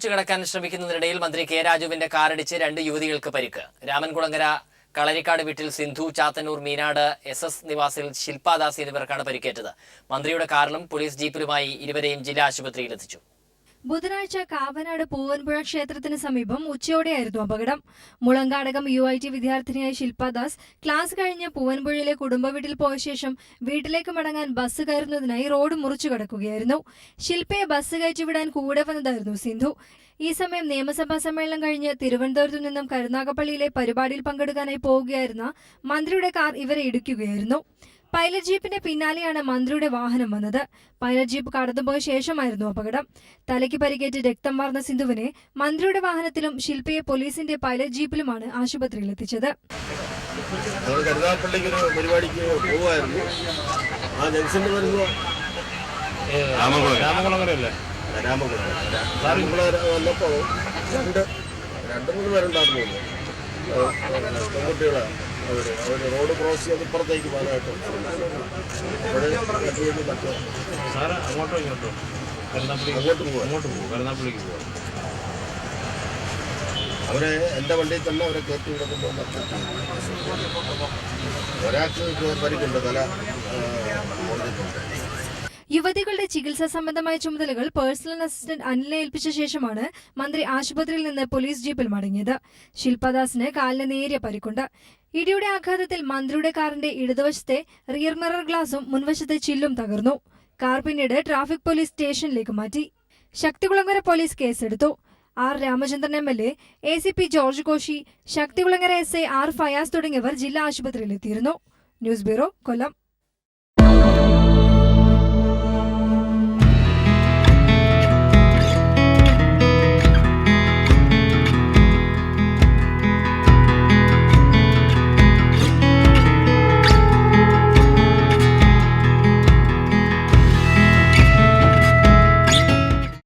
മുറിച്ചു കടക്കാൻ ശ്രമിക്കുന്നതിനിടയിൽ മന്ത്രി കെ രാജുവിന്റെ കാറിടിച്ച് 2 യുവതികൾക്ക് പരിക്ക്. രാമൻകുളങ്ങര കളരിക്കാട് വീട്ടിൽ സിന്ധു, ചാത്തന്നൂർ മീനാട് SS നിവാസിൽ ശില്പാദാസ് എന്നിവർക്കാണ് പരിക്കേറ്റത്. മന്ത്രിയുടെ കാറിലും പോലീസ് ജീപ്പിലുമായി ഇരുവരെയും ജില്ലാ ആശുപത്രിയിൽ എത്തിച്ചു. ബുധനാഴ്ച കാവനാട് പൂവൻപുഴ ക്ഷേത്രത്തിന് സമീപം ഉച്ചയോടെയായിരുന്നു അപകടം. മുളങ്കാടകം UIT വിദ്യാർത്ഥിനിയായ ശില്പാദാസ് ക്ലാസ് കഴിഞ്ഞ് പൂവൻപുഴയിലെ കുടുംബ വീട്ടിൽ പോയ ശേഷം വീട്ടിലേക്ക് മടങ്ങാൻ ബസ് കയറുന്നതിനായി റോഡ് മുറിച്ചു കടക്കുകയായിരുന്നു. ശില്പയെ ബസ് കയറ്റിവിടാൻ കൂടെ വന്നതായിരുന്നു സിന്ധു. ഈ സമയം നിയമസഭാ സമ്മേളനം കഴിഞ്ഞ് തിരുവനന്തപുരത്തു നിന്നും കരുനാഗപ്പള്ളിയിലെ പരിപാടിയിൽ പങ്കെടുക്കാനായി പോവുകയായിരുന്ന മന്ത്രിയുടെ കാർ ഇവരെ ഇടിക്കുകയായിരുന്നു. പൈലറ്റ് ജീപ്പിന്റെ പിന്നാലെയാണ് മന്ത്രിയുടെ വാഹനം വന്നത്. പൈലറ്റ് ജീപ്പ് കടന്നുപോയ ശേഷമായിരുന്നു അപകടം. തലയ്ക്ക് പരിക്കേറ്റ് രക്തം വാർന്ന സിന്ധുവിനെ മന്ത്രിയുടെ വാഹനത്തിലും ശില്പയെ പോലീസിന്റെ പൈലറ്റ് ജീപ്പിലുമാണ് ആശുപത്രിയിൽ എത്തിച്ചത്. റോഡ് ക്രോസ് ചെയ്ത് ഇപ്പുറത്തേക്ക് പോകാനായിട്ട് അവരെ എൻ്റെ വണ്ടിയിൽ തന്നെ അവരെ കയറ്റി വിടുമ്പോൾ ഒരാൾക്ക് പരിക്കുണ്ട്, തല കൊണ്ടിട്ടുണ്ട്. യുവതികളുടെ ചികിത്സാ സംബന്ധമായ ചുമതലകൾ പേഴ്സണൽ അസിസ്റ്റന്റ് അനിലിനെ ഏൽപ്പിച്ച ശേഷമാണ് മന്ത്രി ആശുപത്രിയിൽ നിന്ന് പോലീസ് ജീപ്പിൽ മടങ്ങിയത്. ശില്പാദാസിന് കാലിന് നേരിയ പരിക്കുണ്ട്. ഇടിയുടെ ആഘാതത്തിൽ മന്ത്രിയുടെ കാറിന്റെ ഇടതുവശത്തെ റിയർ മിറർ ഗ്ലാസും മുൻവശത്തെ ചില്ലും തകർന്നു. കാർ പിന്നീട് ട്രാഫിക് പോലീസ് സ്റ്റേഷനിലേക്ക് മാറ്റി. ശക്തികുളങ്ങര പോലീസ് കേസെടുത്തു. R. Ramachandran MLA, ACP George Koshy, Sakthikulangara SI R. Fayas തുടങ്ങിയവർ ജില്ലാ ആശുപത്രിയിലെത്തിയിരുന്നു. ന്യൂസ് ബ്യൂറോ, കൊല്ലം.